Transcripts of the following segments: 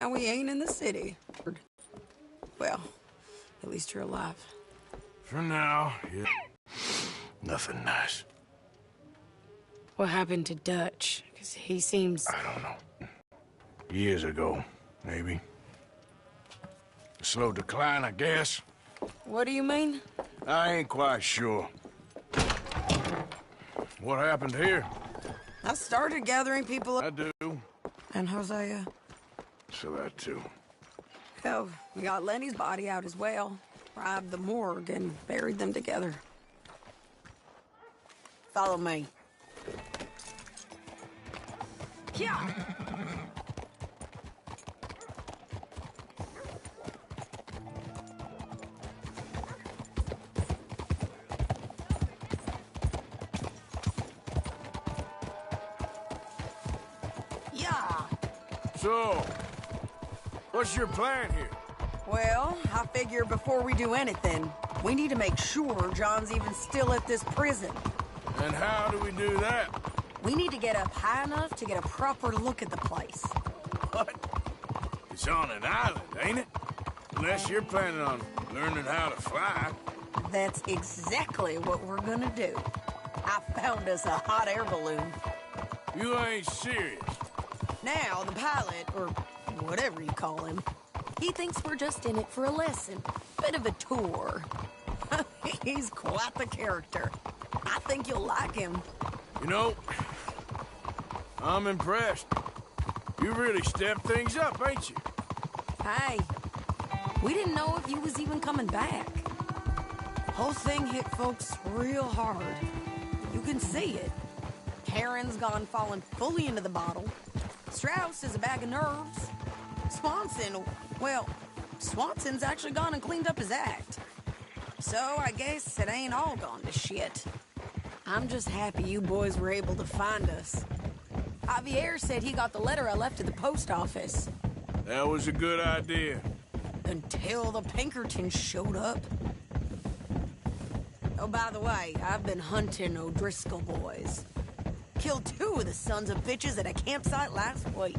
now we ain't in the city. Well, at least you're alive. For now, yeah. Nothing nice. What happened to Dutch? Because he seems... I don't know. Years ago, maybe. A slow decline, I guess. What do you mean? I ain't quite sure. What happened here? I started gathering people up. I do. And Hosea. So that too. Hell, we got Lenny's body out as well. Robbed the morgue and buried them together. Follow me. Yeah. So, what's your plan here? Well, I figure before we do anything, we need to make sure John's even still at this prison. And how do we do that? We need to get up high enough to get a proper look at the place. What? It's on an island, ain't it? Unless you're planning on learning how to fly. That's exactly what we're gonna do. I found us a hot air balloon. You ain't serious. Now, the pilot, or whatever you call him, he thinks we're just in it for a lesson. Bit of a tour. He's quite the character. I think you'll like him. You know, I'm impressed. You really stepped things up, ain't you? Hey, we didn't know if you was even coming back. Whole thing hit folks real hard. You can see it. Karen's gone falling fully into the bottle. Strauss is a bag of nerves. Swanson's actually gone and cleaned up his act. So I guess it ain't all gone to shit. I'm just happy you boys were able to find us. Javier said he got the letter I left at the post office. That was a good idea. Until the Pinkertons showed up. Oh, by the way, I've been hunting O'Driscoll boys. Killed 2 of the sons of bitches at a campsite last week.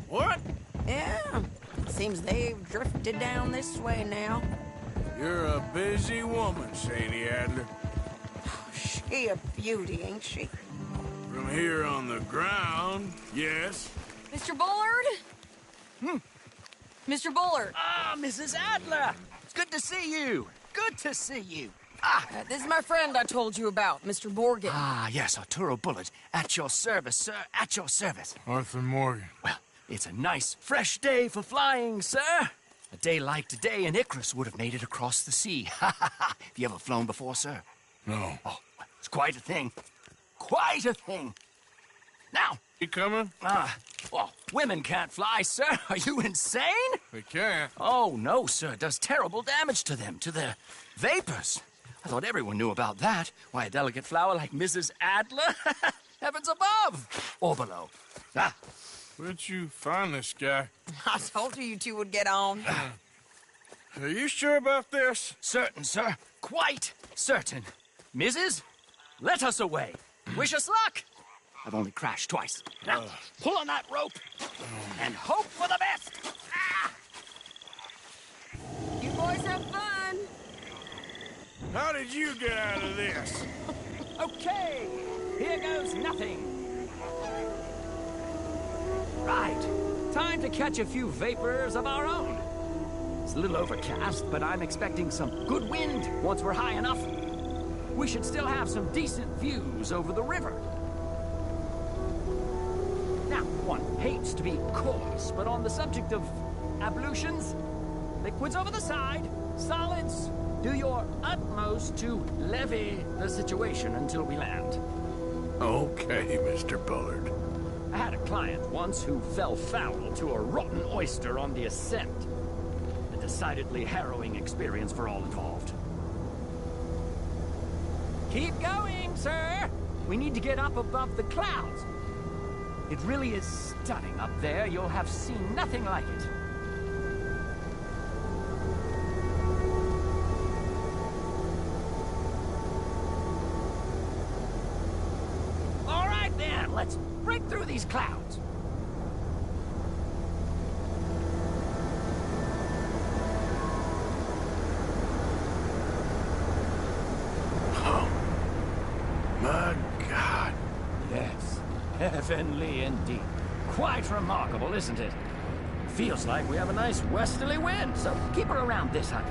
What? Yeah, seems they've drifted down this way now. You're a busy woman, Sadie Adler. She a beauty, ain't she? From here on the ground, yes. Mr. Bullard? Mr. Bullard. Ah, Mrs. Adler! It's good to see you. Good to see you. This is my friend I told you about, Mr. Morgan. Ah, yes, Arturo Bullard. At your service, sir. At your service. Arthur Morgan. Well, it's a nice, fresh day for flying, sir. A day like today, an Icarus would have made it across the sea. Ha ha ha! Have you ever flown before, sir? No. Oh, it's quite a thing. Quite a thing. Now... You coming? Well, women can't fly, sir. Are you insane? They can't. Oh, no, sir. It does terrible damage to them, to their vapors. I thought everyone knew about that. Why, a delicate flower like Mrs. Adler? Heavens above! Or below. Ah. Where'd you find this guy? I told you two would get on. Are you sure about this? Certain, sir. Quite certain. Mrs., let us away. Wish us luck. I've only crashed twice. Now, pull on that rope and hope for the best. Ah! You boys have fun. How did you get out of this? Okay, here goes nothing. Right, time to catch a few vapors of our own. It's a little overcast, but I'm expecting some good wind once we're high enough. We should still have some decent views over the river. Now, one hates to be coarse, but on the subject of ablutions, liquids over the side, solids, do your utmost to levy the situation until we land. Okay, Mr. Bullard. I had a client once who fell foul to a rotten oyster on the ascent. A decidedly harrowing experience for all involved. Keep going, sir! We need to get up above the clouds. It really is stunning up there. You'll have seen nothing like it. All right, then. Let's break through these clouds. Heavenly indeed. Quite remarkable, isn't it? Feels like we have a nice westerly wind, so keep her around this height.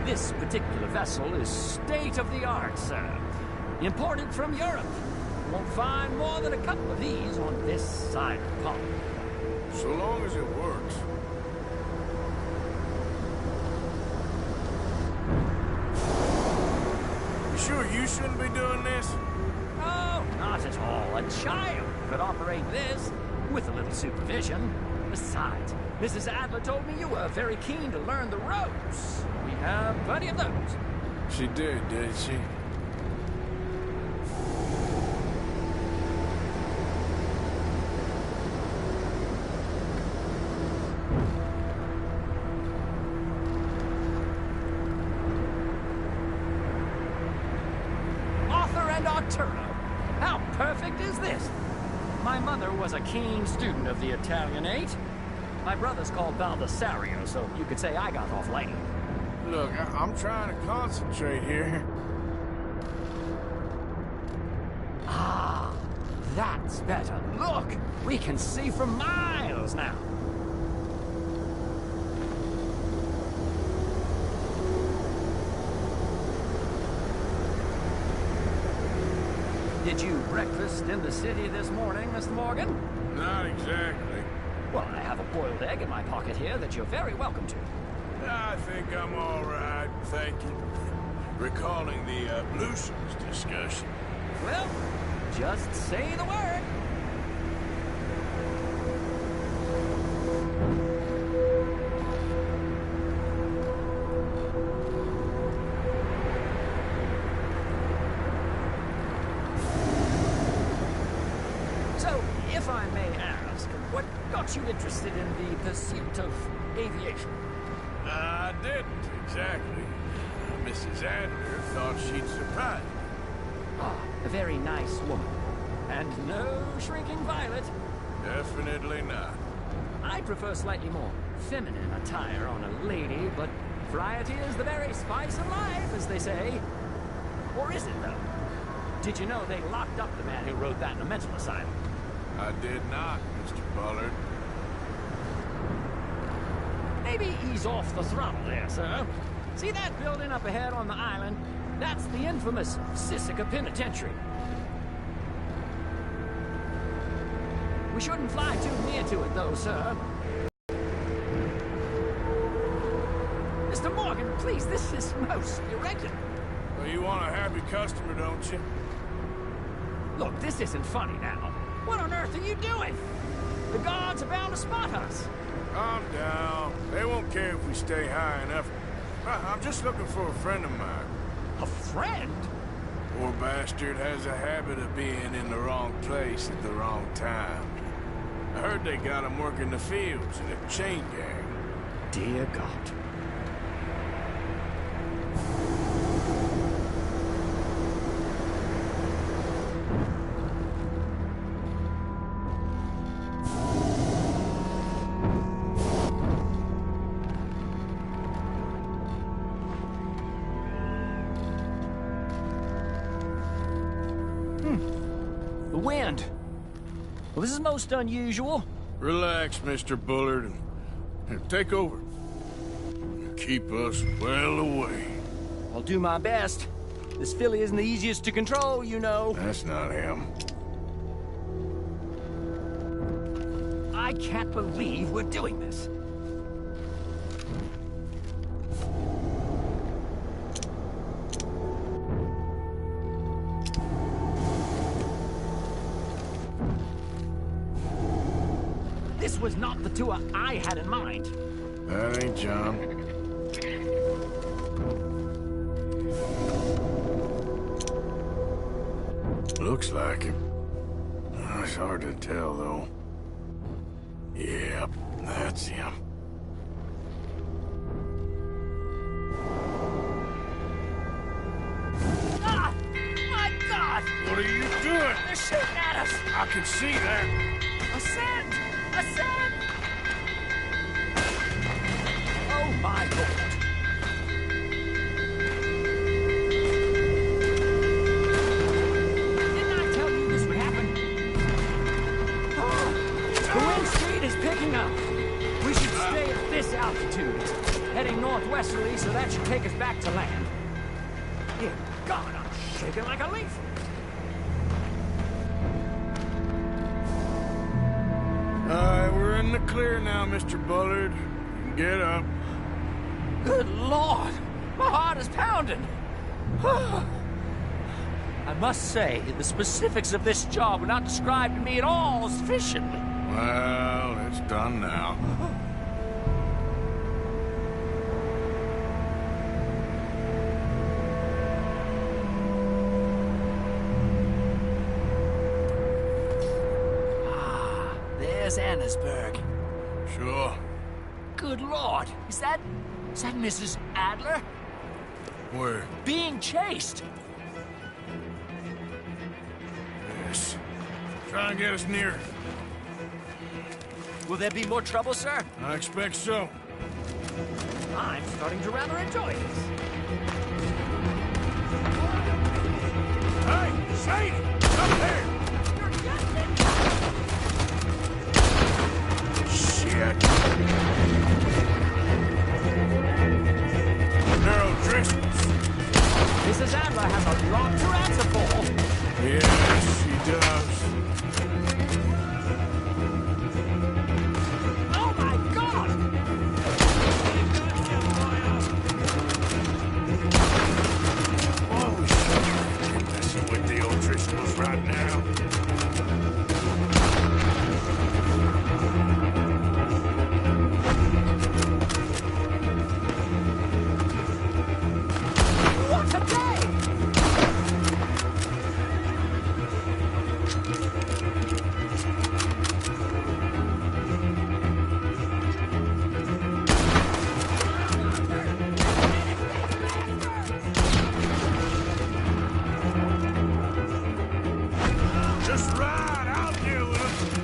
This particular vessel is state-of-the-art, sir. Imported from Europe. Won't find more than a couple of these on this side of the pond. So long as it works. You sure you shouldn't be doing this? Oh, not at all. A child could operate this with a little supervision. Besides, Mrs. Adler told me you were very keen to learn the ropes. We have plenty of those. She did she? Arthur and Arturo. How perfect is this? My mother was a keen student of the Italianate. My brother's called Baldessario, so you could say I got off lightly. Look, I'm trying to concentrate here. Ah, that's better. Look, we can see for miles now. Did you breakfast in the city this morning, Mr. Morgan? Not exactly. Well, I have a boiled egg in my pocket here that you're very welcome to. I think I'm all right, thank you. Recalling the ablutions discussion. Well, just say the word. So, if I may ask, what got you interested in the pursuit of aviation? I didn't, exactly. Mrs. Adler thought she'd surprise me. Ah, a very nice woman. And no shrinking violet. Definitely not. I prefer slightly more feminine attire on a lady, but variety is the very spice of life, as they say. Or is it, though? Did you know they locked up the man who wrote that in a mental asylum? I did not, Mr. Bullard. Maybe ease off the throttle there, sir. See that building up ahead on the island? That's the infamous Sisika Penitentiary. We shouldn't fly too near to it, though, sir. Mr. Morgan, please, this is most irregular. Well, you want a happy customer, don't you? Look, this isn't funny now. What on earth are you doing? The guards are bound to spot us. Calm down. They won't care if we stay high enough. I'm just looking for a friend of mine. A friend? Poor bastard has a habit of being in the wrong place at the wrong time. I heard they got him working the fields in a chain gang. Dear God. The wind. Well, this is most unusual. Relax, Mr. Bullard. Here, take over. Keep us well away. I'll do my best. This filly isn't the easiest to control, you know. That's not him. I can't believe we're doing this. This was not the tour I had in mind. That ain't John. Looks like him. It's hard to tell, though. Yep, that's him. Ah! My God! What are you doing? They're shooting at us! I can see that. Ascend! Ascend! Oh, my Lord. Didn't I tell this altitude. It's heading northwesterly, so that should take us back to land. Dear God, I'm shaking like a leaf. We're in the clear now, Mr. Bullard. You can get up. Good Lord! My heart is pounding! I must say, the specifics of this job were not described to me at all sufficiently. Well, it's done now. There's Annesburg. Sure. Good Lord! Is that Mrs. Adler? Where? Being chased! Yes. Try and get us near. Will there be more trouble, sir? I expect so. I'm starting to rather enjoy this. Hey, Sadie! Up there! Shit. Narrow Driscoll's. Mrs. Adler has a lot to answer for. Yes, she does. Oh my God! Oh, shit. I'm messing with the old Driscolls right now. What a day! Just ride, I'll deal with him.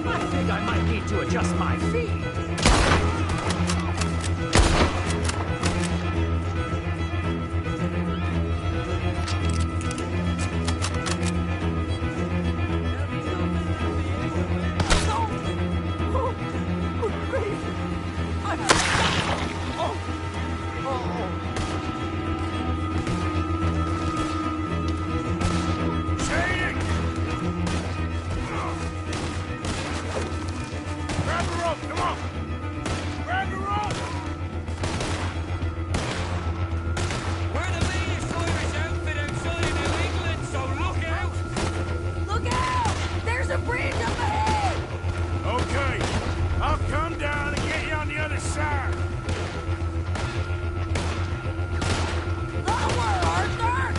I think I might need to adjust my feet. Sadie! Grab the rope, come on! Grab the rope! We're the biggest Irish outfit outside of New England, so look out! Look out! There's a bridge up ahead! Okay, I'll come down and get you on the other side. Lower, Arthur!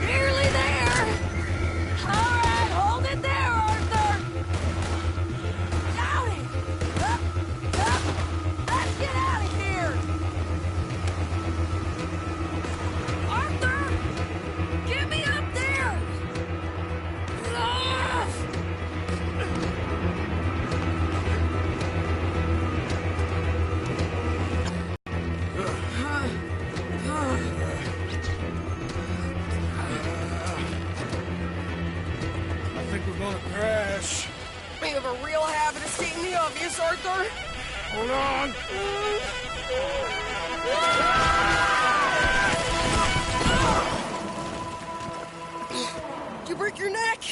Nearly there! All right, hold it there, Arthur! Down it! Up! Up! Let's get out of here! Arthur! Get me up there! Ah! I think we're gonna crash. We have a real habit of stating the obvious, Arthur. Hold on. Did you break your neck?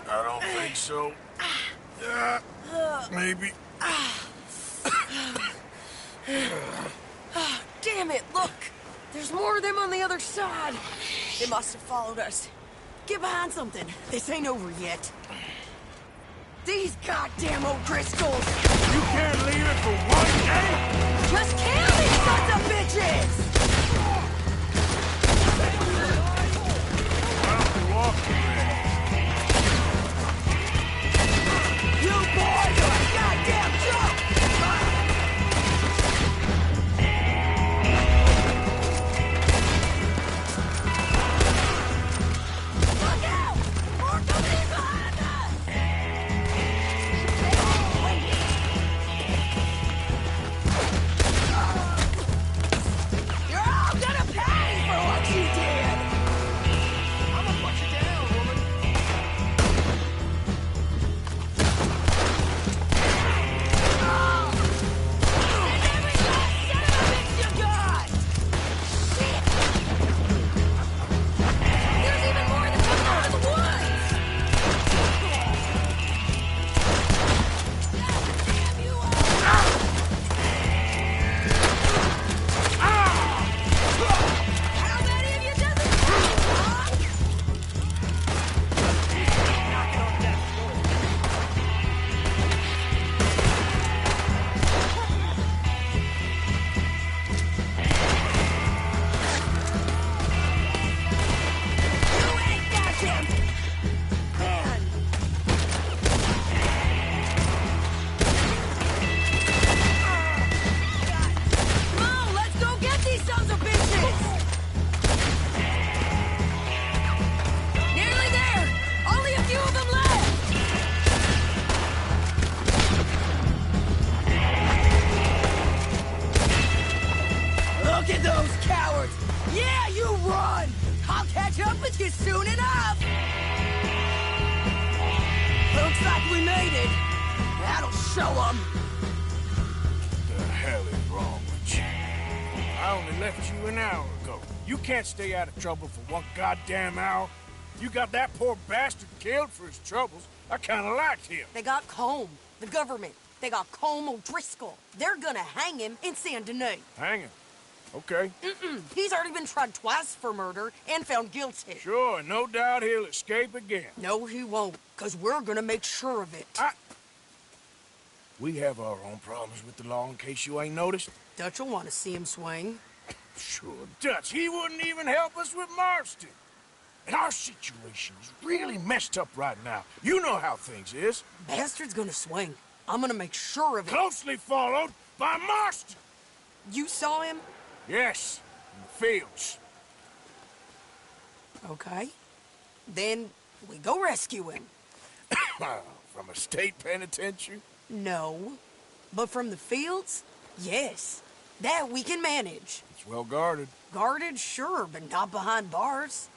I don't think so. Maybe. Damn it, look! There's more of them on the other side. They must have followed us. Get behind something. This ain't over yet. These goddamn O'Driscolls! You can't leave it for one day? Just kill these sons of bitches! I'll have to walk away. You boys are a goddamn joke! Look out! More company behind us! catch up with you soon enough! Looks like we made it. That'll show them. The hell is wrong with you? I only left you an hour ago. You can't stay out of trouble for one goddamn hour. You got that poor bastard killed for his troubles. I kinda liked him. They got Combe, the government. They got Combe O'Driscoll. They're gonna hang him in Saint Denis. Hang him. Okay. He's already been tried twice for murder and found guilty. Sure, no doubt he'll escape again. No, he won't, because we're gonna make sure of it. We have our own problems with the law in case you ain't noticed. Dutch will want to see him swing. Sure, Dutch, he wouldn't even help us with Marston. And our situation is really messed up right now. You know how things is. Bastard's gonna swing. I'm gonna make sure of it. Closely followed by Marston. You saw him? Yes, in the fields. Okay. Then we go rescue him. From a state penitentiary? No. But from the fields? Yes. That we can manage. It's well guarded. Guarded, sure, but not behind bars.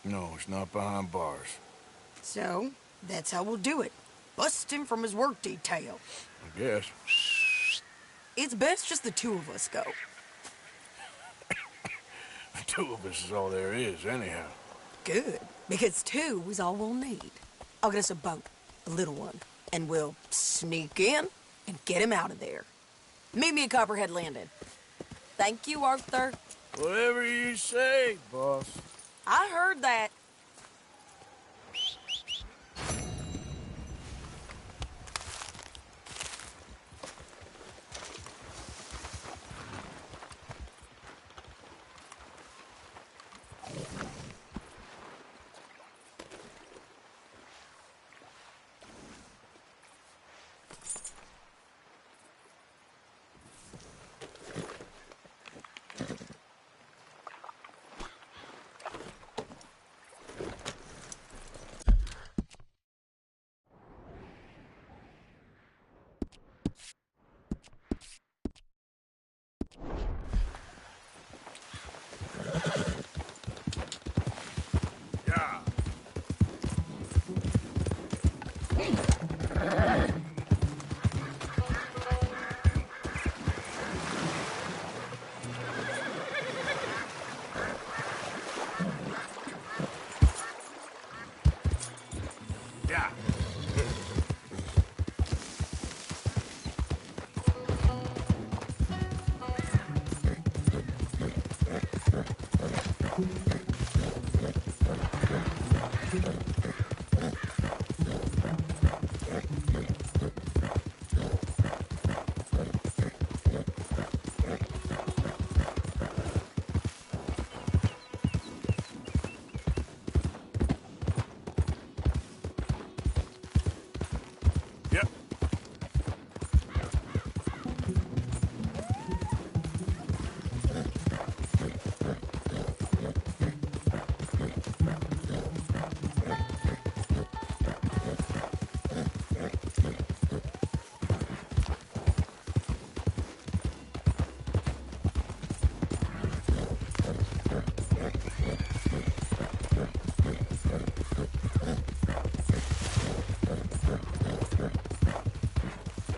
No, it's not behind bars. So, that's how we'll do it. Bust him from his work detail. I guess. It's best just the two of us go. The two of us is all there is, anyhow. Good, because two is all we'll need. I'll get us a boat, a little one, and we'll sneak in and get him out of there. Meet me at Copperhead Landing. Thank you, Arthur. Whatever you say, boss. I heard that.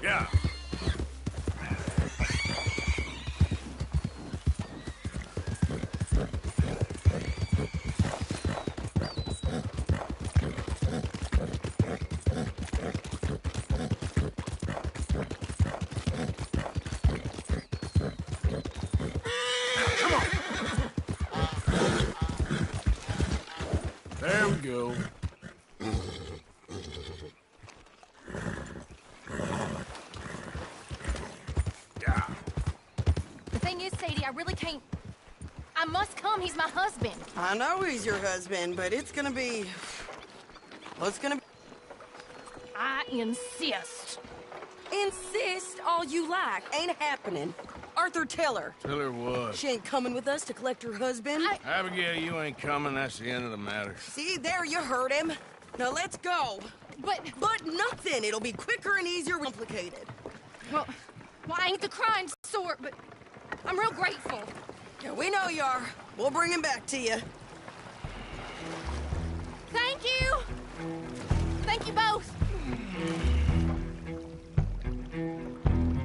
Yeah. There we go. The thing is, Sadie, I really can't... I must come. He's my husband. I know he's your husband, but it's gonna be... Well, it's gonna be... I insist. Insist all you like. Ain't happening. Arthur, tell her. Tell her what? She ain't coming with us to collect her husband. Abigail, you ain't coming. That's the end of the matter. See, there you heard him. Now let's go. But nothing. It'll be quicker and easier complicated. well, I ain't the crying sort, but I'm real grateful. Yeah, we know you are. We'll bring him back to you. Thank you! Thank you both!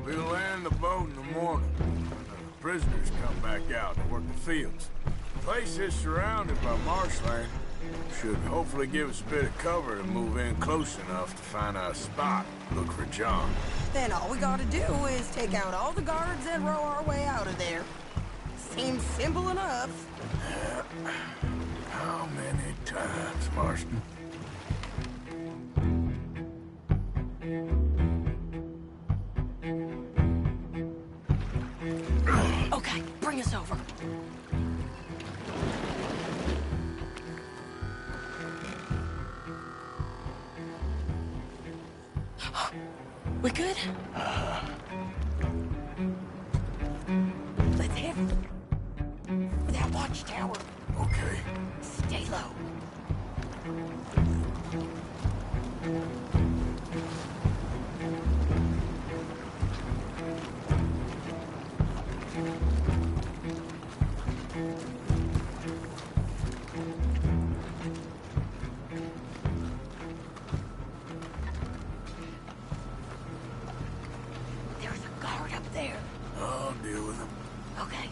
We'll land the boat in the morning. The prisoners come back out to work the fields. The place is surrounded by marshland. Should hopefully give us a bit of cover to move in close enough to find a spot. Look for John. Then all we gotta do is take out all the guards and row our way out of there. Seems simple enough. How many times, Marston? Okay, bring us over. We good? Let's head for that watchtower. Okay. Stay low. There's a guard up there. I'll deal with him. Okay.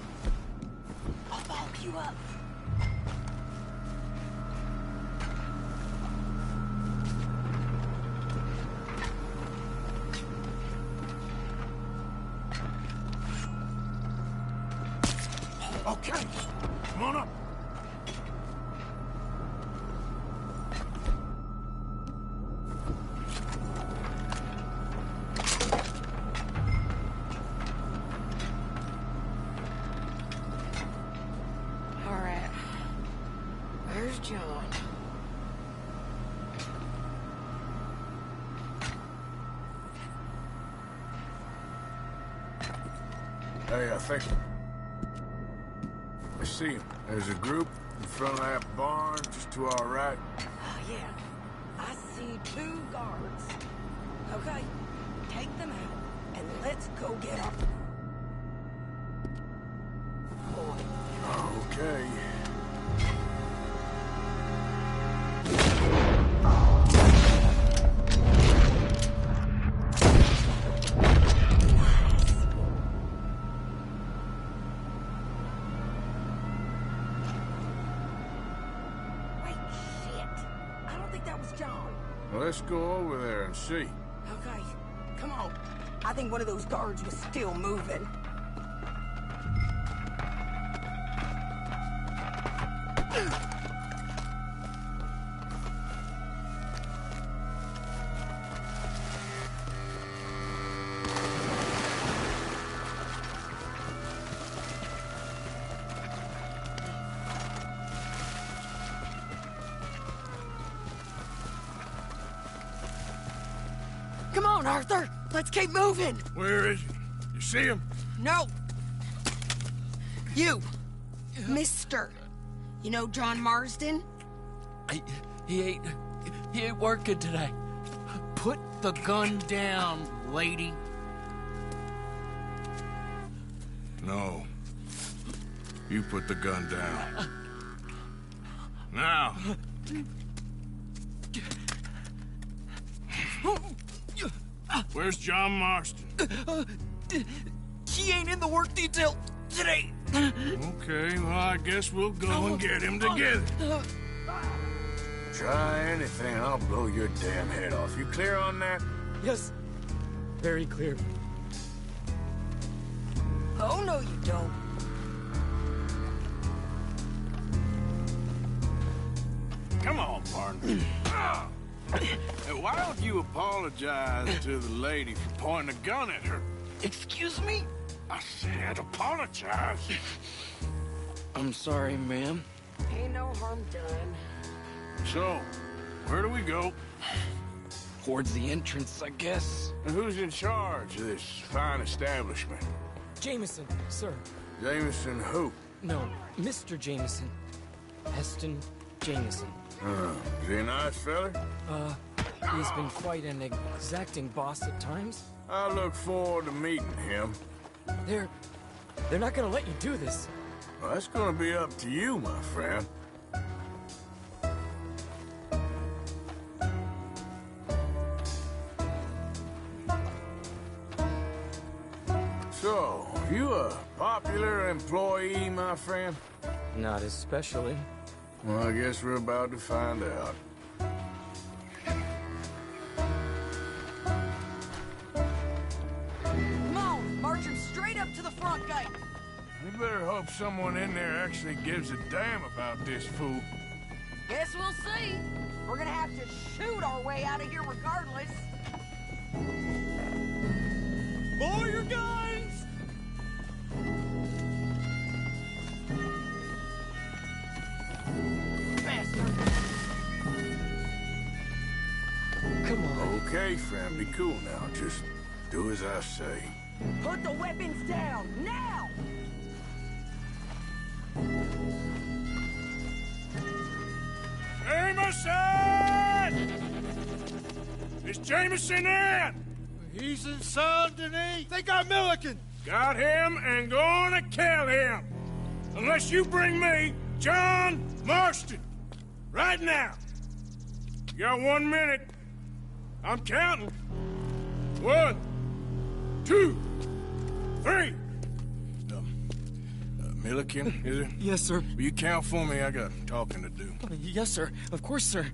I'll follow you up. Okay. Come on up. All right. Where's John? Hey, I think I see him. There's a group in front of that barn just to our right. Oh, yeah. I see 2 guards. Okay. Take them out, and let's go get our boy. Okay. Wait, shit. I don't think that was John. Well, let's go over there and see. Okay, come on. I think one of those guards was still moving. Come on, Arthur. Let's keep moving. Where is he? You see him? No. You. Mister. You know John Marston? He ain't working today. Put the gun down, lady. No. You put the gun down. Now. Where's John Marston? He ain't in the work detail today. Okay, well, I guess we'll go and get him together. Try anything, and I'll blow your damn head off. You clear on that? Yes. Very clear. Oh, no, you don't. Come on, partner. Hey, why don't you apologize to the lady for pointing a gun at her? Excuse me? I said apologize. I'm sorry, ma'am. Ain't no harm done. So, where do we go? Towards the entrance, I guess. And who's in charge of this fine establishment? Jameson, sir. Jameson who? No, Mr. Jameson. Heston Jameson. Is he a nice fella? He's been quite an exacting boss at times. I look forward to meeting him. They're not gonna let you do this. Well, that's gonna be up to you, my friend. So, you a popular employee, my friend? Not especially. Well, I guess we're about to find out. Come on, march him straight up to the front gate. We better hope someone in there actually gives a damn about this fool. Guess we'll see. We're gonna have to shoot our way out of here regardless. Lower your guns! Come on. Okay, friend, be cool now. Just do as I say. Put the weapons down, now! Jameson! Is Jameson in? He's in Saint-Denis. They got Milliken. Got him and gonna kill him. Unless you bring me John Marston. Right now. You got 1 minute. I'm counting. 1, 2, 3. Milliken, is it? Yes, sir. Will you count for me? I got talking to do. Yes, sir. Of course, sir.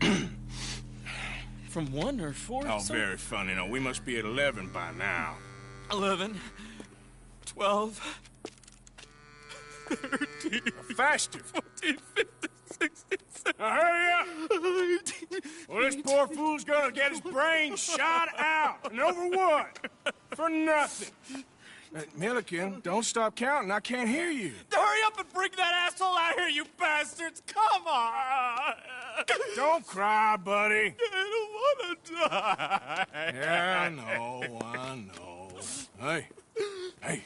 From 1 or 4, Oh, sir? very funny. No, we must be at 11 by now. 11, 12, 13, Faster. 14, 15, 16, 17, Now hurry up. 18. Well, this poor fool's gonna get his brains shot out. And over what? For nothing. Milliken, don't stop counting. I can't hear you. Hurry up and bring that asshole out here, you bastards! Come on! Don't cry, buddy. I don't want to die. Yeah, I know. Hey,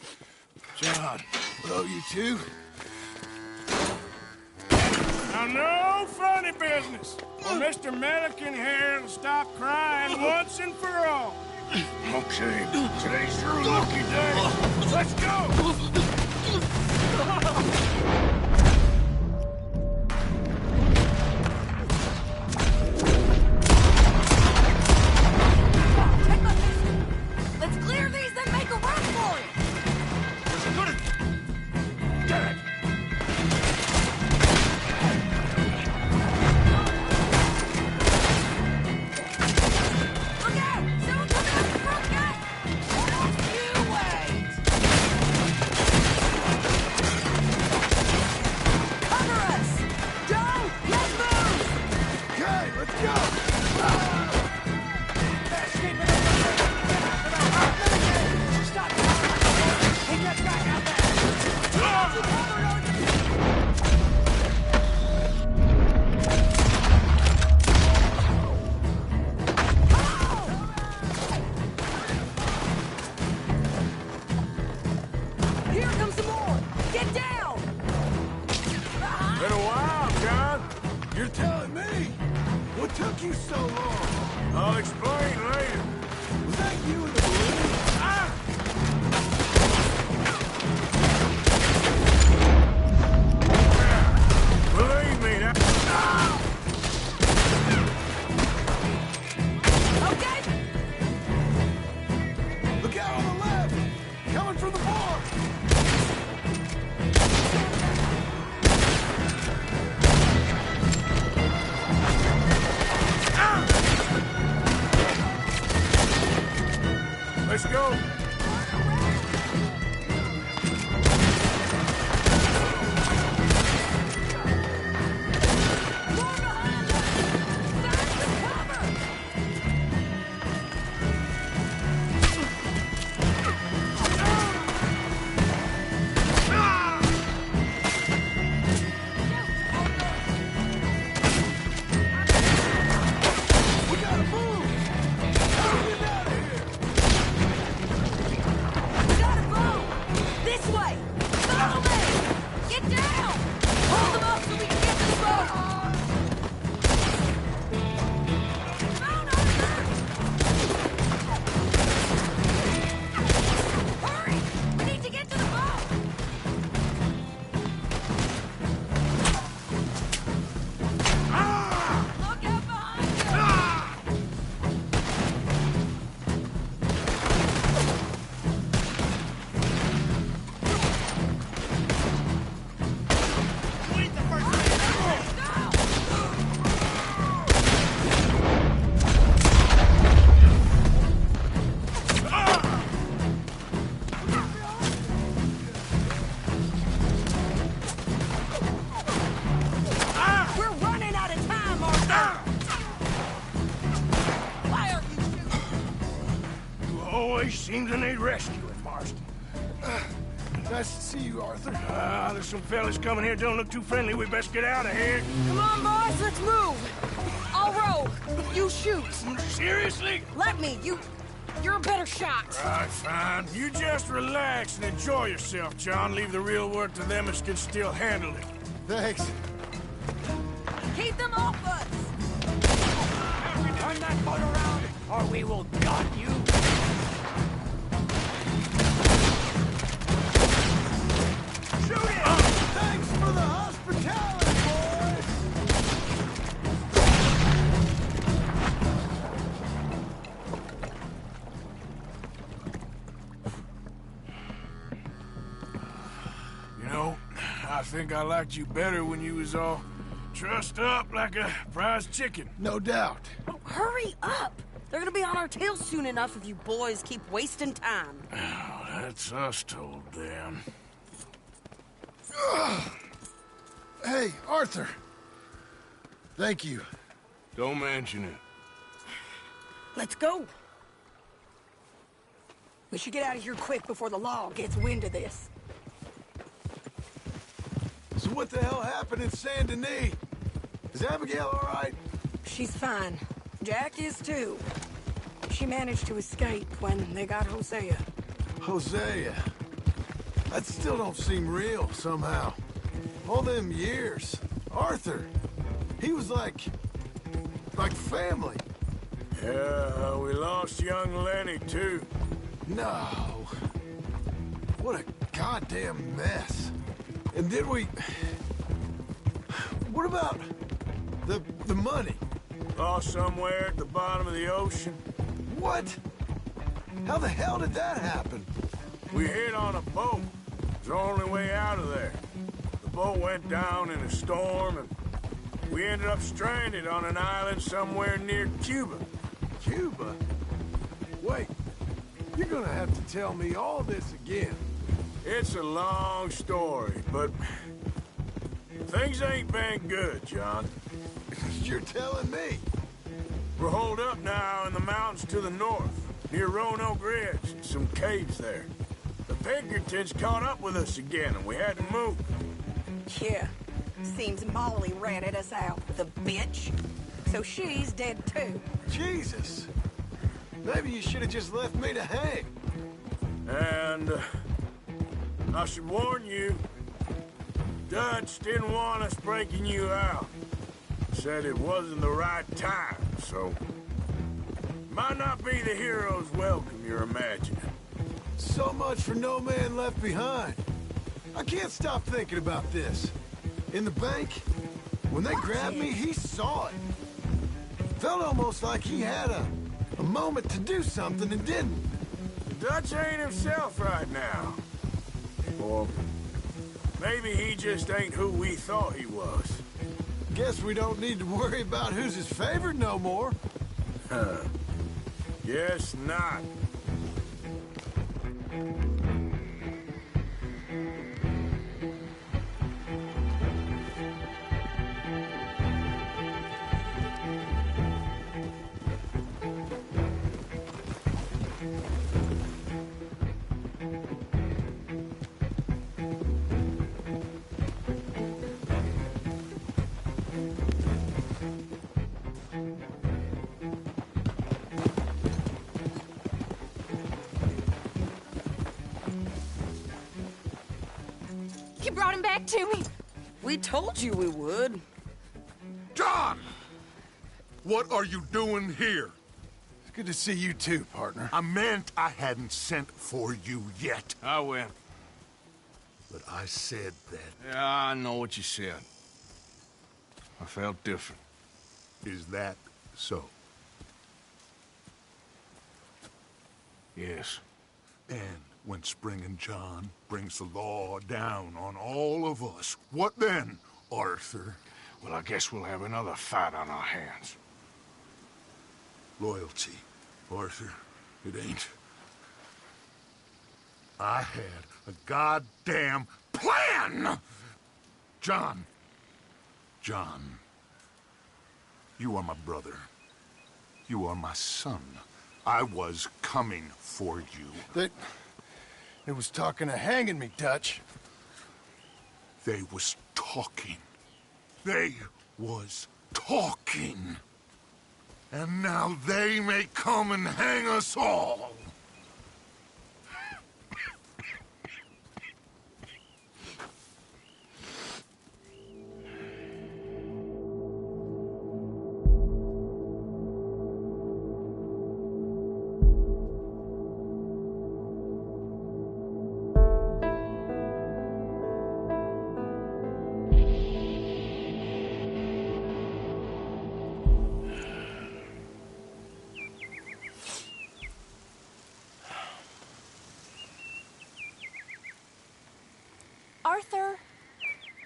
John. Hello, you two. Now, no funny business. Well, Mr. Milliken here will stop crying once and for all. Okay, today's your lucky day. Let's go! Let's clear these, then make a run for it! Look out! Someone coming out the front gate! You wait! Cover us! Joe, let's move! Okay, let's go! Here comes some more! Get down! Been a while, John. You're telling me? What took you so long? I'll explain later. Was that you in the balloon? Ah! Believe me, that... Okay? Look out on the left! Coming from the bar! Let's go! We gotta move! How do we get out of here? boys seem to need rescuing, Marston. Nice to see you, Arthur. There's some fellas coming here. Don't look too friendly. We best get out of here. Come on, boys, let's move. I'll row. You shoot. Seriously? Let me. You're a better shot. Right, fine. You just relax and enjoy yourself, John. Leave the real work to them that can still handle it. Thanks. Keep them off us. Turn that boat around, or we will gut you. Shoot it! Thanks for the hospitality, boys! You know, I think I liked you better when you was all trussed up like a prize chicken. No doubt. Oh, hurry up. They're gonna be on our tails soon enough if you boys keep wasting time. Oh, that's us told them. Hey, Arthur. Thank you. Don't mention it. Let's go. We should get out of here quick before the law gets wind of this. So what the hell happened in Saint Denis? Is Abigail all right? She's fine. Jack is too. She managed to escape when they got Hosea. Hosea. That still don't seem real, somehow. All them years. Arthur. He was like family. Yeah, we lost young Lenny, too. No. What a goddamn mess. And did we... What about the money? Lost somewhere at the bottom of the ocean. What? How the hell did that happen? We hit on a boat. It's the only way out of there. The boat went down in a storm, and we ended up stranded on an island somewhere near Cuba. Cuba? Wait, you're gonna have to tell me all this again. It's a long story, but things ain't been good, John. You're telling me? We're holed up now in the mountains to the north, near Roanoke Ridge, some caves there. The Pinkertons caught up with us again, and we had to move. Yeah. Seems Molly ratted us out, the bitch. So she's dead too. Jesus. Maybe you should have just left me to hang. And I should warn you, Dutch didn't want us breaking you out. Said it wasn't the right time, so might not be the hero's welcome you're imagining. So much for no man left behind. I can't stop thinking about this. In the bank, when they grabbed me, he saw it. Felt almost like he had a moment to do something and didn't. Dutch ain't himself right now. Or maybe he just ain't who we thought he was. Guess we don't need to worry about who's his favorite no more. Guess not. You brought him back to me. We told you we would. John! What are you doing here? It's good to see you too, partner. I meant I hadn't sent for you yet. I went. But I said that. Yeah, I know what you said. I felt different. Is that so? Yes. And when Spring and John brings the law down on all of us, what then, Arthur? Well, I guess we'll have another fight on our hands. Loyalty, Arthur, it ain't. I had a goddamn plan! John, you are my brother. You are my son. I was coming for you. They was talking of hanging me, Dutch. They was talking. They was talking. And now they may come and hang us all. Arthur!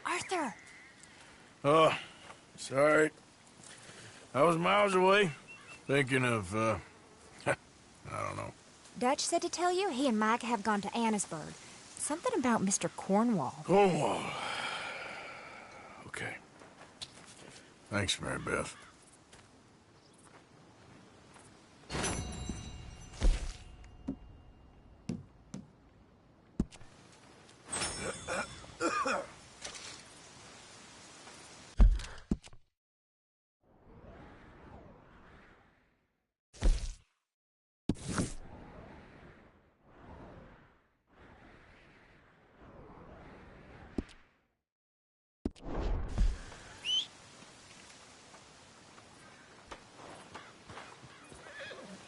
Arthur! Oh, sorry. I was miles away, thinking of, I don't know. Dutch said to tell you he and Mike have gone to Annisburg. Something about Mr. Cornwall. Cornwall. Okay. Thanks, Mary Beth.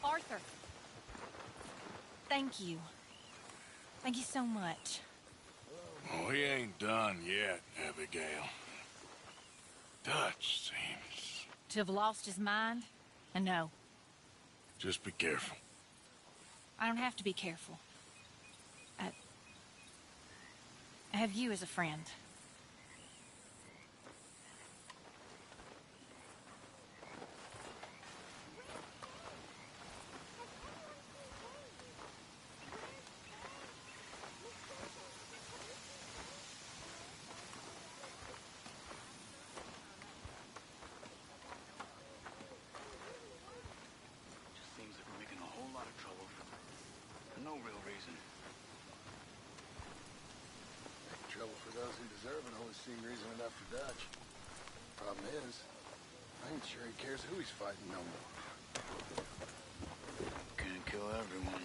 Arthur. Thank you. Thank you so much. Oh, he ain't done yet, Abigail. Dutch seems... To have lost his mind? And no, Just be careful. I don't have to be careful. I have you as a friend. Seems like we're making a whole lot of trouble for no real reason. Trouble for those who deserve it always seem reason enough for Dutch. Problem is, I ain't sure he cares who he's fighting no more. Can't kill everyone.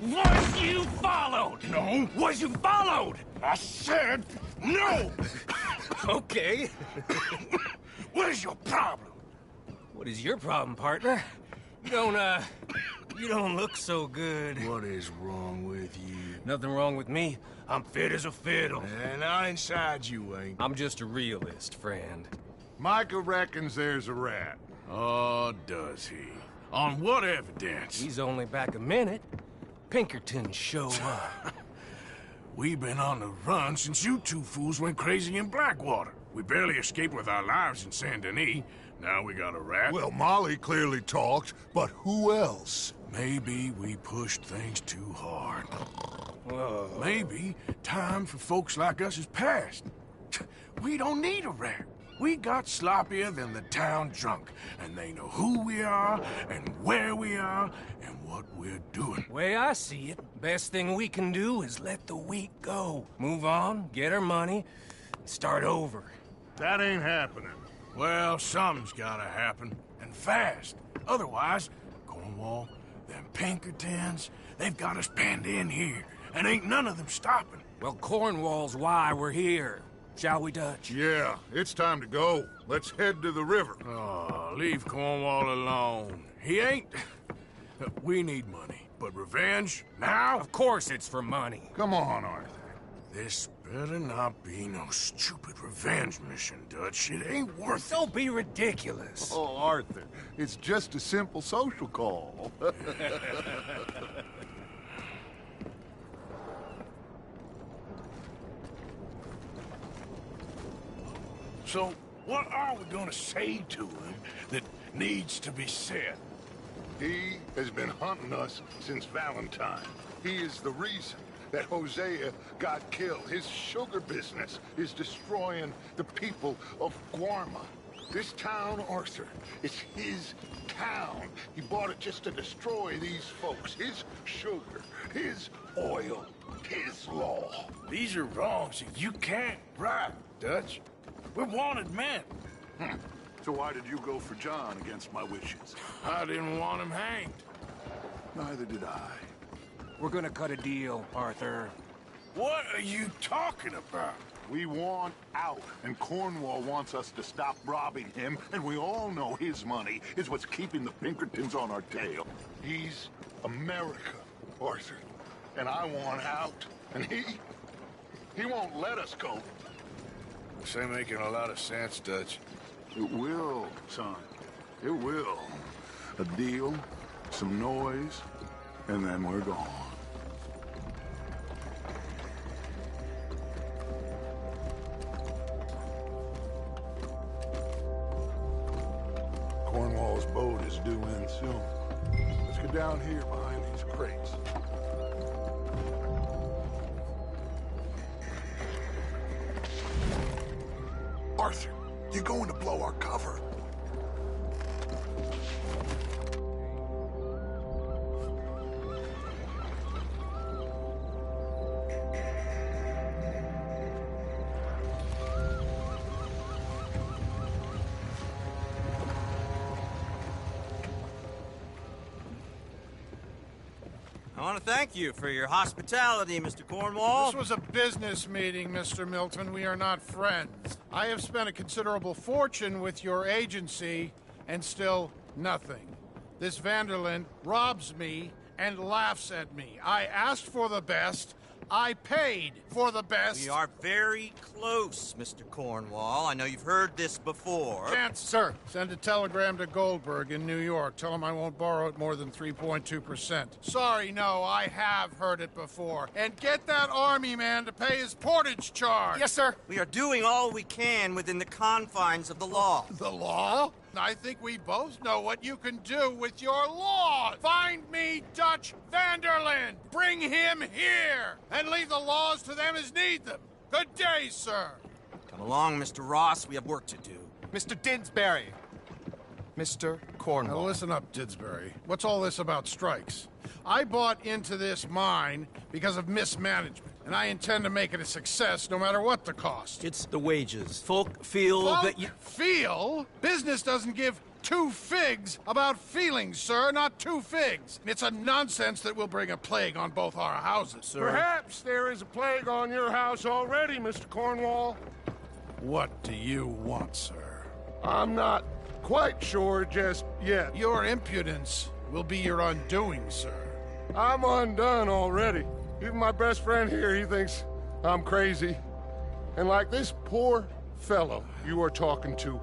Was you followed? No. Was you followed? I said no. Okay. What is your problem? What is your problem, partner? You don't look so good. What is wrong with you? Nothing wrong with me. I'm fit as a fiddle. And inside you ain't. I'm just a realist, friend. Micah reckons there's a rat. Oh, does he? On what evidence? He's only back a minute. Pinkerton show up. We've been on the run since you two fools went crazy in Blackwater. We barely escaped with our lives in Saint Denis. Now we got a rat. Well, Molly clearly talked, but who else? Maybe we pushed things too hard. Whoa. Maybe time for folks like us is past. We don't need a rat. We got sloppier than the town drunk, and they know who we are, and where we are, and what we're doing. Way I see it, best thing we can do is let the week go. Move on, get our money, start over. That ain't happening. Well, something's gotta happen, and fast. Otherwise, Cornwall, them Pinkertons, they've got us penned in here, and ain't none of them stopping. Well, Cornwall's why we're here. Shall we, Dutch? Yeah, it's time to go. Let's head to the river. Oh, leave Cornwall alone. He ain't... We need money, but revenge, now? Of course it's for money. Come on, Arthur. This better not be no stupid revenge mission, Dutch. It ain't worth it. Don't be ridiculous. Oh, Arthur, it's just a simple social call. So, what are we gonna say to him that needs to be said? He has been hunting us since Valentine. He is the reason that Hosea got killed. His sugar business is destroying the people of Guarma. This town, Arthur, is his town. He bought it just to destroy these folks. His sugar, his oil, his law. These are wrongs that you can't right, Dutch. We're wanted men. So why did you go for John against my wishes? I didn't want him hanged. Neither did I. We're gonna cut a deal, Arthur. What are you talking about? We want out, and Cornwall wants us to stop robbing him, and we all know his money is what's keeping the Pinkertons on our tail. He's America, Arthur, and I want out, and he won't let us go. This ain't making a lot of sense, Dutch. It will, son. It will. A deal, some noise, and then we're gone. Cornwall's boat is due in soon. Let's get down here behind these crates. Arthur, you're going to blow our cover. I want to thank you for your hospitality, Mr. Cornwall. This was a business meeting, Mr. Milton. We are not friends. I have spent a considerable fortune with your agency, and still nothing. This Vanderlyn robs me and laughs at me. I asked for the best. I paid for the best. We are very close, Mr. Cornwall. I know you've heard this before. Chance, sir. Send a telegram to Goldberg in New York. Tell him I won't borrow it more than 3.2%. Sorry, no, I have heard it before. And get that army man to pay his portage charge. Yes, sir. We are doing all we can within the confines of the law. The law? I think we both know what you can do with your law. Find me Dutch Vanderlyn. Bring him here. And leave the laws to them as need them. Good day, sir. Come along, Mr. Ross. We have work to do. Mr. Didsbury. Mr. Cornwall. Now listen up, Didsbury. What's all this about strikes? I bought into this mine because of mismanagement, and I intend to make it a success no matter what the cost. It's the wages. Folk feel that you... Feel? Business doesn't give two figs about feelings, sir, not two figs. It's a nonsense that will bring a plague on both our houses, sir. Perhaps there is a plague on your house already, Mr. Cornwall. What do you want, sir? I'm not quite sure just yet. Your impudence will be your undoing, sir. I'm undone already. Even my best friend here, he thinks I'm crazy. And like this poor fellow you are talking to,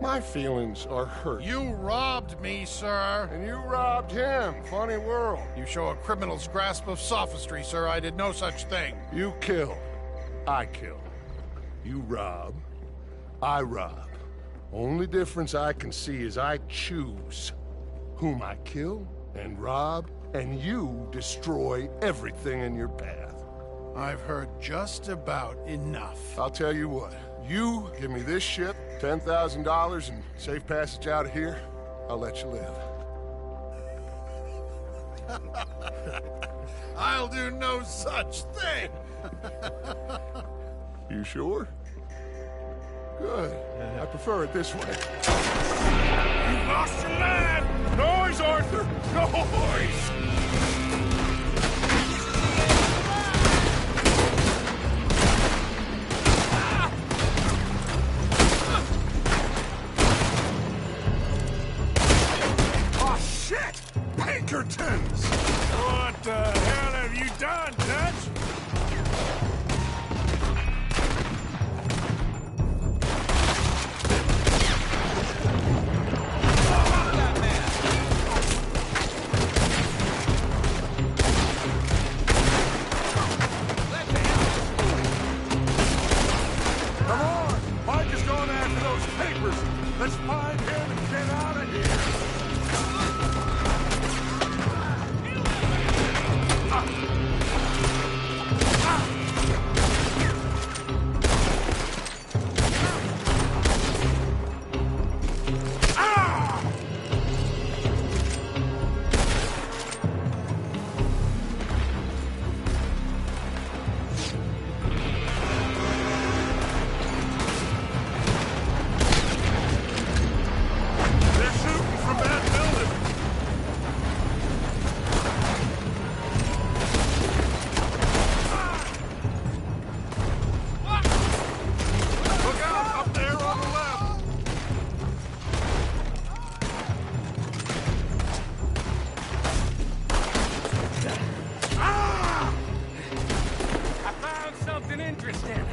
my feelings are hurt. You robbed me, sir. And you robbed him. Funny world. You show a criminal's grasp of sophistry, sir. I did no such thing. You kill. I kill. You rob. I rob. Only difference I can see is I choose whom I kill and rob, and you destroy everything in your path. I've heard just about enough. I'll tell you what. You give me this ship, $10,000, and safe passage out of here, I'll let you live. I'll do no such thing. You sure? Good. I prefer it this way. You've lost your lad! Noise, Arthur! Noise! Pinkertons! What the hell have you done, Dutch? Come on! Mike is going after those papers. Let's find him and get out of here.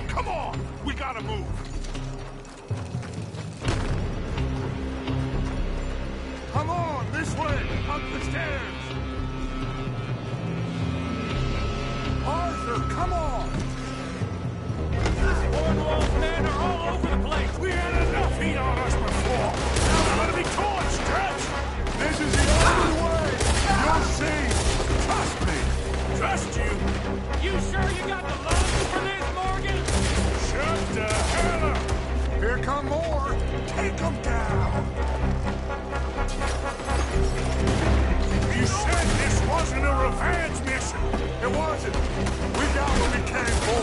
Come on! We gotta move! Come on! This way! Up the stairs! Arthur, come on! Cornwall's men are all over the place! We had enough heat on us before! Now we're gonna be torched, Stretch! This is the only way! You'll see! Trust me! Trust you! You sure you got the lungs for this, Morgan? Shut the hell up! Here come more! Take them down! You said this wasn't a revenge mission! It wasn't! We got what we came for!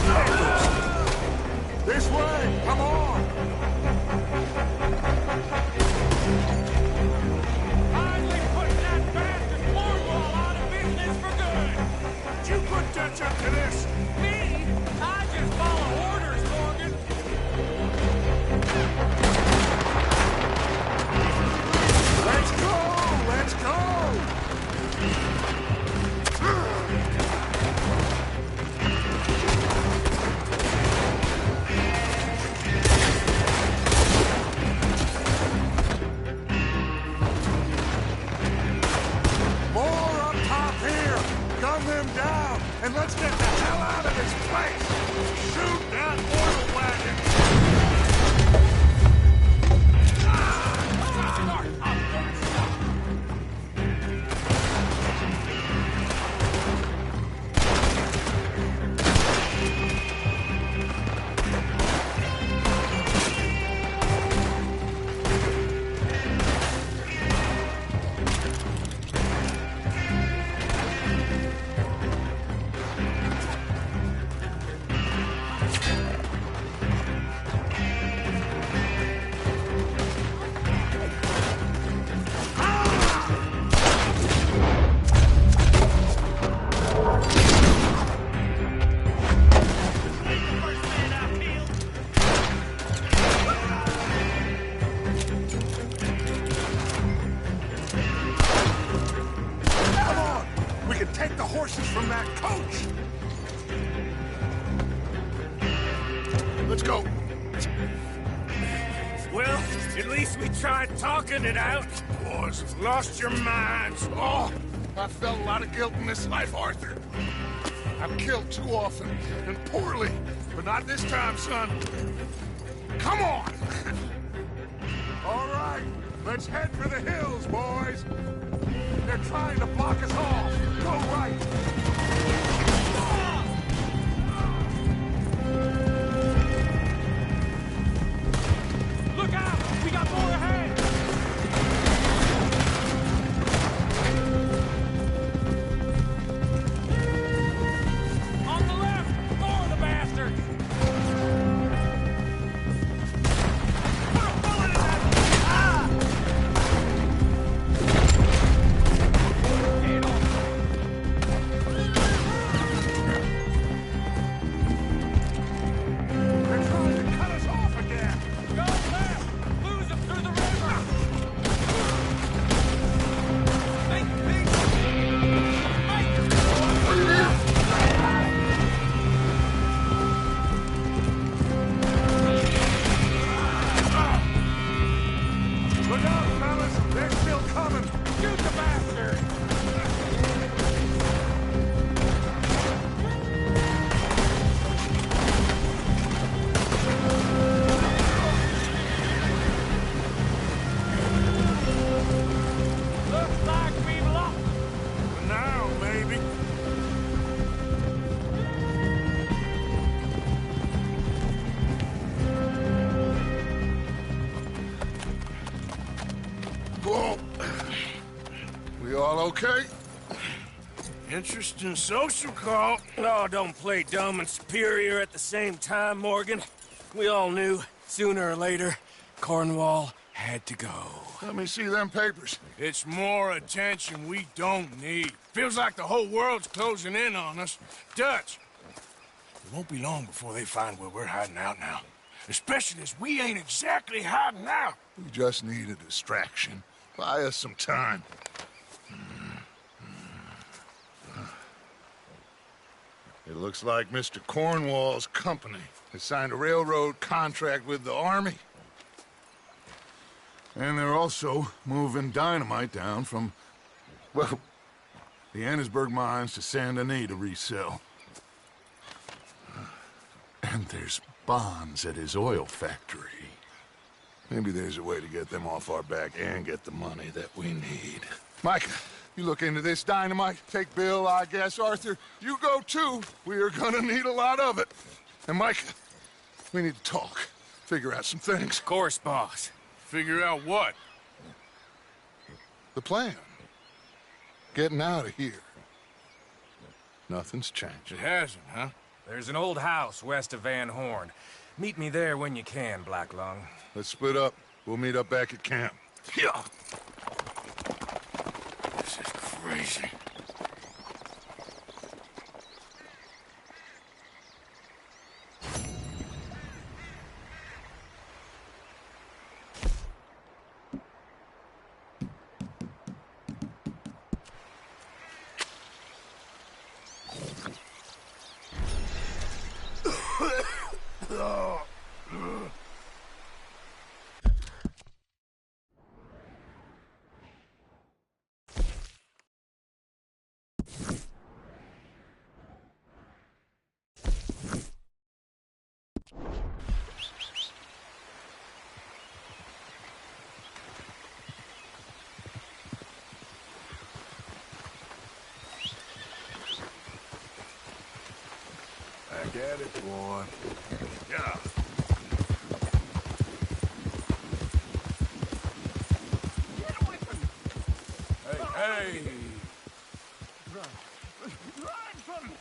Hey, this way! from that coach! Let's go. Well, at least we tried talking it out. Boys have lost your minds. Oh, I felt a lot of guilt in this life, Arthur. I've killed too often, and poorly. But not this time, son. Come on! All right, let's head for the hills, boys. They're trying to block us off. Go right. Look out! We got more ahead! On the left! More of the bastards! Put a bullet in that! Ah! Get off! They're trying to cut us off again. Go left! Lose them through the river! Make peace! Look out, fellas! They're still coming! Shoot the bastard! Looks like we've lost. For now, maybe. Whoa. We all okay? Interesting social call. Oh, don't play dumb and superior at the same time, Morgan. We all knew, sooner or later, Cornwall had to go. Let me see them papers. It's more attention we don't need. Feels like the whole world's closing in on us. Dutch, it won't be long before they find where we're hiding out now. Especially as we ain't exactly hiding out. We just need a distraction. Buy us some time. It looks like Mr. Cornwall's company has signed a railroad contract with the Army. And they're also moving dynamite down from, well, the Annesburg mines to Saint Denis to resell. And there's bonds at his oil factory. Maybe there's a way to get them off our back and get the money that we need. Micah, you look into this dynamite. Take Bill, I guess. Arthur, you go too. We are gonna need a lot of it. And Micah, we need to talk. Figure out some things. Of course, boss. Figure out what? The plan. Getting out of here. Nothing's changed. It hasn't, huh? There's an old house west of Van Horn. Meet me there when you can, Black Lung. Let's split up. We'll meet up back at camp. Yeah. This is crazy. Get it, boy. Yeah. Get away from me! Hey! Run from me!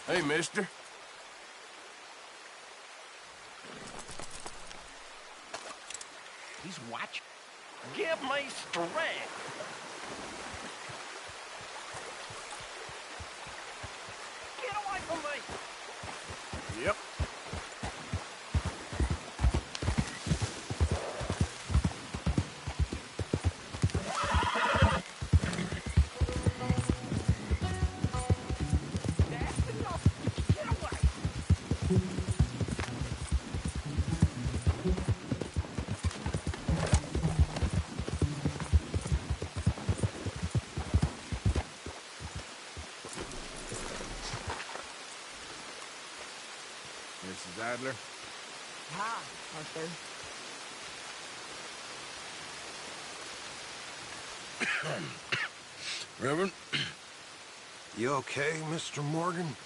Hey, mister. He's watching. Give me strength! Get away from me! Yep. Mrs. Adler. Hi, Arthur. Reverend? You okay, Mr. Morgan?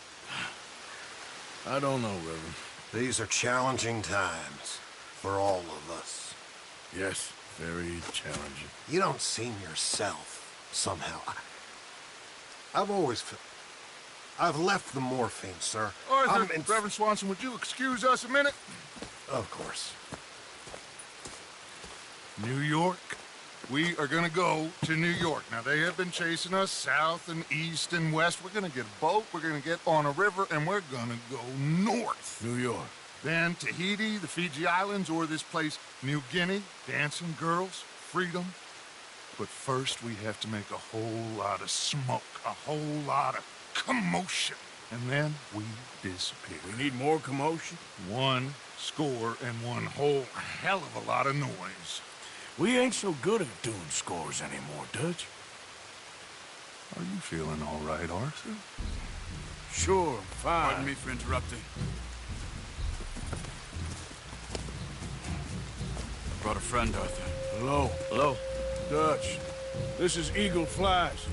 I don't know, Reverend. These are challenging times for all of us. Yes, very challenging. You don't seem yourself, somehow. I've always I've left the morphine, sir. Arthur, Reverend Swanson, would you excuse us a minute? Of course. New York. We are gonna go to New York. Now, they have been chasing us south and east and west. We're gonna get a boat, we're gonna get on a river, and we're gonna go north. New York. Then Tahiti, the Fiji Islands, or this place, New Guinea, dancing girls, freedom. But first, we have to make a whole lot of smoke, a whole lot of commotion. And then we disappear. We need more commotion? 1 score and 1 whole hell of a lot of noise. We ain't so good at doing scores anymore, Dutch. Are you feeling all right, Arthur? Sure, fine. Pardon me for interrupting. I brought a friend, Arthur. Hello. Hello. Dutch. This is Eagle Flies.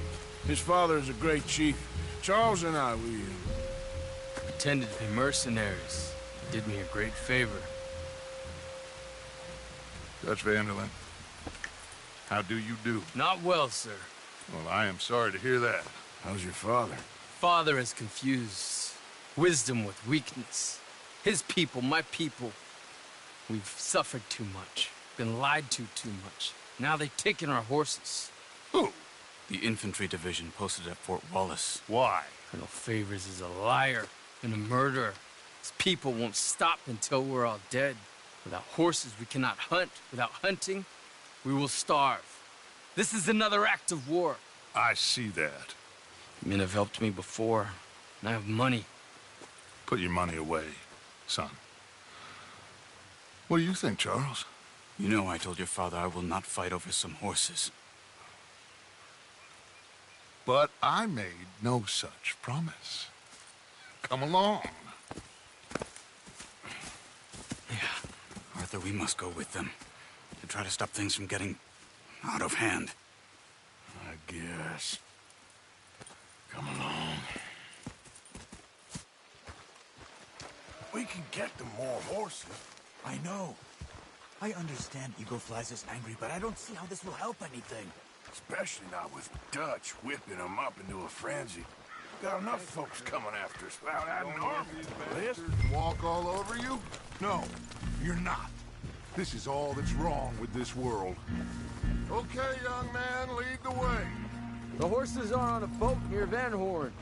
His father is a great chief. Charles and I, we pretended to be mercenaries. Did me a great favor. Dutch Vanderlyn, how do you do? Not well, sir. Well, I am sorry to hear that. How's your father? Father has confused wisdom with weakness. His people, my people. We've suffered too much. Been lied to too much. Now they've taken our horses. Who? The infantry division posted at Fort Wallace. Why? Colonel Favors is a liar and a murderer. His people won't stop until we're all dead. Without horses, we cannot hunt. Without hunting, we will starve. This is another act of war. I see that. Men have helped me before, and I have money. Put your money away, son. What do you think, Charles? You know I told your father I will not fight over some horses. But I made no such promise. Come along. Yeah. Arthur, we must go with them. To try to stop things from getting out of hand. I guess. Come along. We can get them more horses. I know. I understand Eagle Flies is angry, but I don't see how this will help anything. Especially not with Dutch whipping them up into a frenzy. Got enough folks coming after us without adding armies to this. Walk all over you? No, you're not. This is all that's wrong with this world. Okay, young man, lead the way. The horses are on a boat near Van Horn.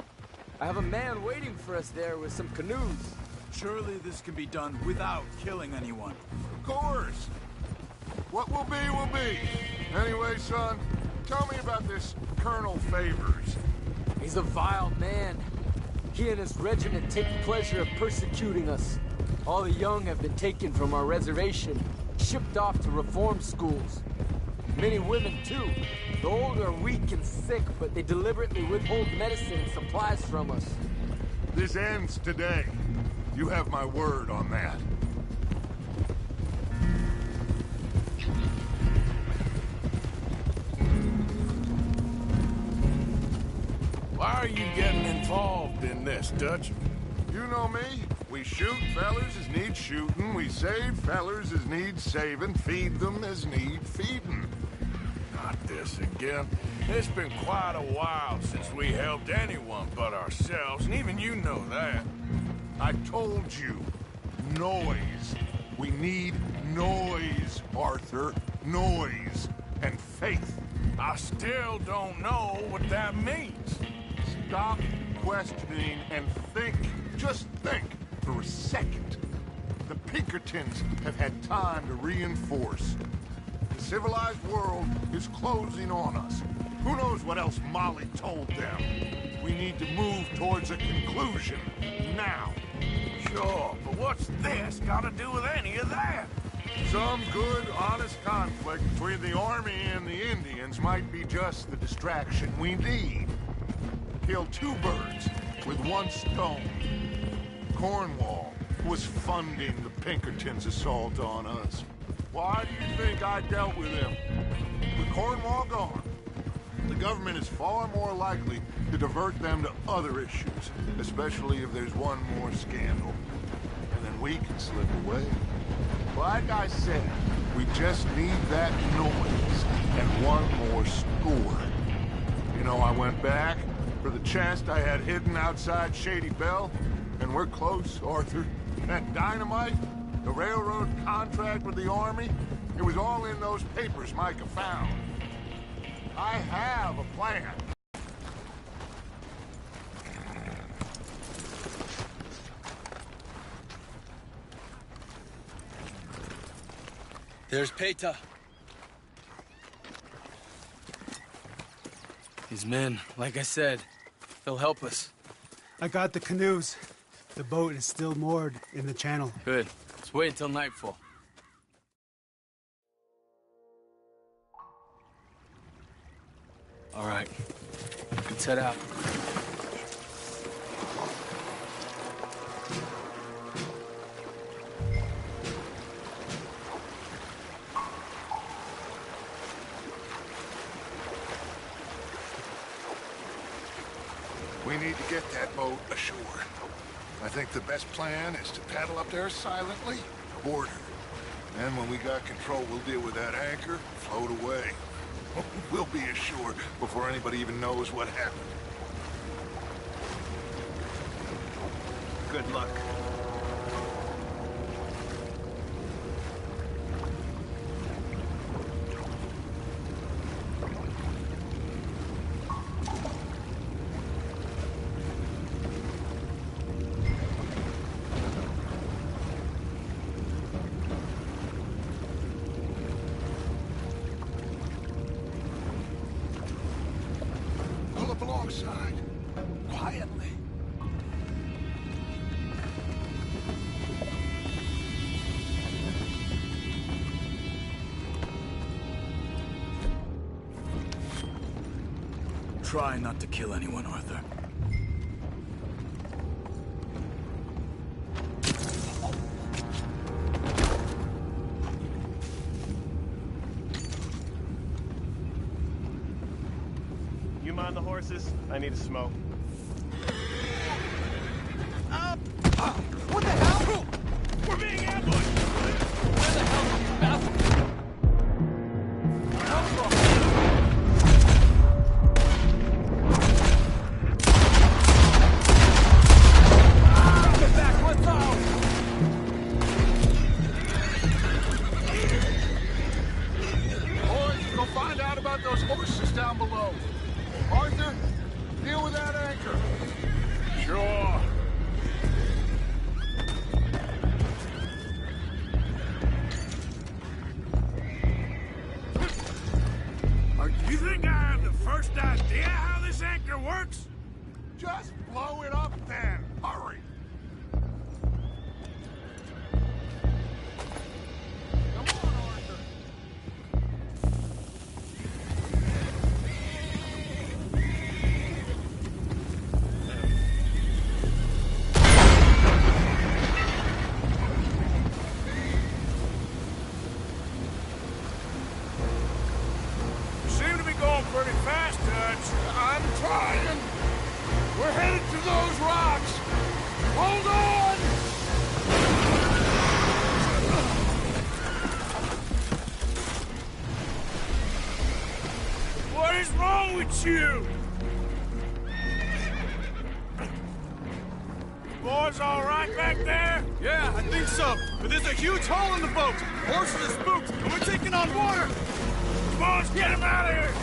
I have a man waiting for us there with some canoes. Surely this can be done without killing anyone. Of course. What will be, will be. Anyway, son, tell me about this Colonel Favors. He's a vile man. He and his regiment take pleasure of persecuting us. All the young have been taken from our reservation, shipped off to reform schools. Many women, too. The old are weak and sick, but they deliberately withhold medicine and supplies from us. This ends today. You have my word on that. Why are you getting involved in this, Dutch? You know me. We shoot fellers as need shooting. We save fellers as need saving. Feed them as need feeding. Not this again. It's been quite a while since we helped anyone but ourselves, and even you know that. I told you. Noise. We need noise, Arthur. Noise and faith. I still don't know what that means. Stop questioning and think. Just think for a second. The Pinkertons have had time to reinforce. The civilized world is closing on us. Who knows what else Molly told them? We need to move towards a conclusion now. Sure, but what's this got to do with any of that? Some good, honest conflict between the army and the Indians might be just the distraction we need. Kill 2 birds with 1 stone. Cornwall was funding the Pinkertons' assault on us. Why do you think I dealt with him? With Cornwall gone, the government is far more likely to divert them to other issues, especially if there's one more scandal. And then we can slip away. Like I said, we just need that noise and one more score. You know, I went back for the chest I had hidden outside Shady Bell, and we're close, Arthur. That dynamite, the railroad contract with the Army, it was all in those papers Micah found. I have a plan. There's Peta. These men, like I said, they'll help us. I got the canoes. The boat is still moored in the channel. Good. Let's wait until nightfall. All right. Let's head out. We need to get that boat ashore. I think the best plan is to paddle up there silently, board her. Then when we got control, we'll deal with that anchor, float away. We'll be ashore before anybody even knows what happened. Good luck. Alongside, quietly. Try not to kill anyone, Arthur. You mind the horses? I need a smoke. What the hell? We're being ambushed! Where the hell are you bastards? Get back, let's out! Boys, go find out about those horses down below. Arthur, deal with that anchor. Sure. You think I have the first idea how this anchor works? Just blow it up then. Hurry. Pretty fast, Dutch. I'm trying. We're headed to those rocks. Hold on! What is wrong with you? Boys all right back there? Yeah, I think so. But there's a huge hole in the boat. Horses are spooked, and we're taking on water. Boys, get him out of here!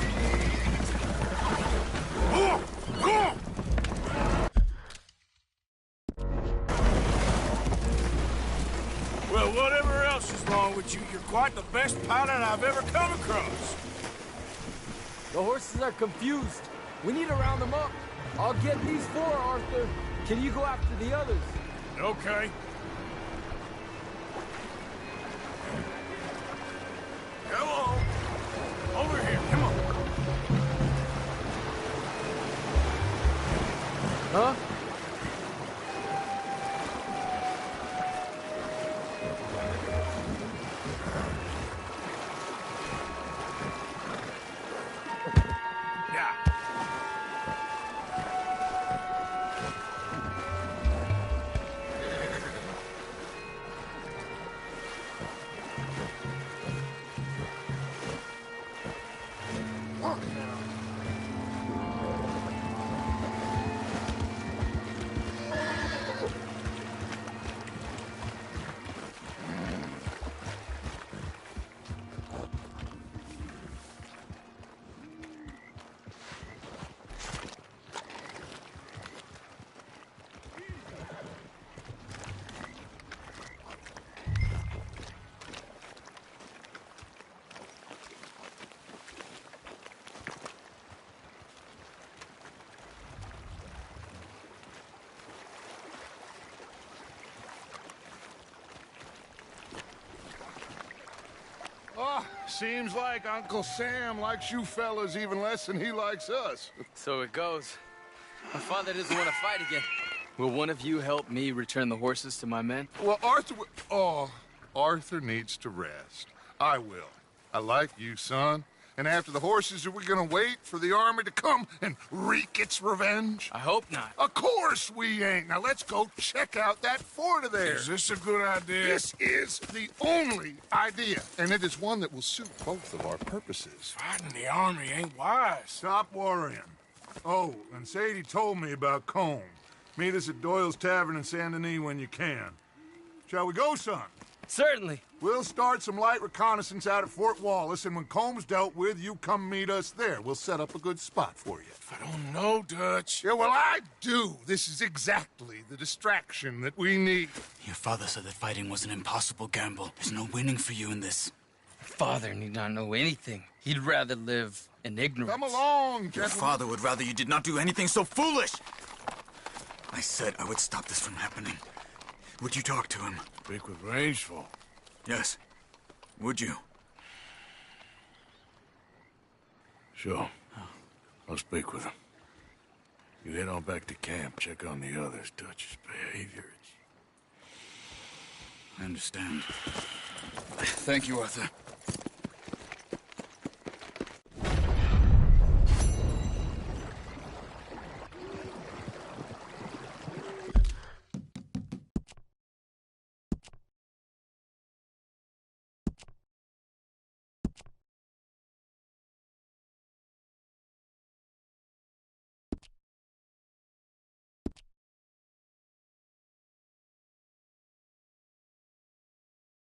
Well, whatever else is wrong with you, you're quite the best pilot I've ever come across. The horses are confused. We need to round them up. I'll get these four, Arthur. Can you go after the others? Okay. Come on. Over here, come on. Huh? Seems like Uncle Sam likes you fellas even less than he likes us. So it goes. My father doesn't want to fight again. Will one of you help me return the horses to my men? Well, Arthur needs to rest. I will. I like you, son. And after the horses, are we gonna wait for the army to come and wreak its revenge? I hope not. Of course we ain't. Now let's go check out that fort of theirs. Is this a good idea? This is the only idea, and it is one that will suit both of our purposes. Fighting the army ain't wise. Stop worrying. Oh, and Sadie told me about Combe. Meet us at Doyle's Tavern in Saint Denis when you can. Shall we go, son? Certainly. We'll start some light reconnaissance out at Fort Wallace, and when Comb's dealt with, you come meet us there. We'll set up a good spot for you. I don't know, Dutch. Yeah, well, I do. This is exactly the distraction that we need. Your father said that fighting was an impossible gamble. There's no winning for you in this. Father need not know anything. He'd rather live in ignorance. Come along, gentlemen. Your father would rather you did not do anything so foolish. I said I would stop this from happening. Would you talk to him? Speak with Rangeful. Yes. Would you? Sure. I'll speak with him. You head on back to camp, check on the others, Dutch's behavior. I understand. Thank you, Arthur.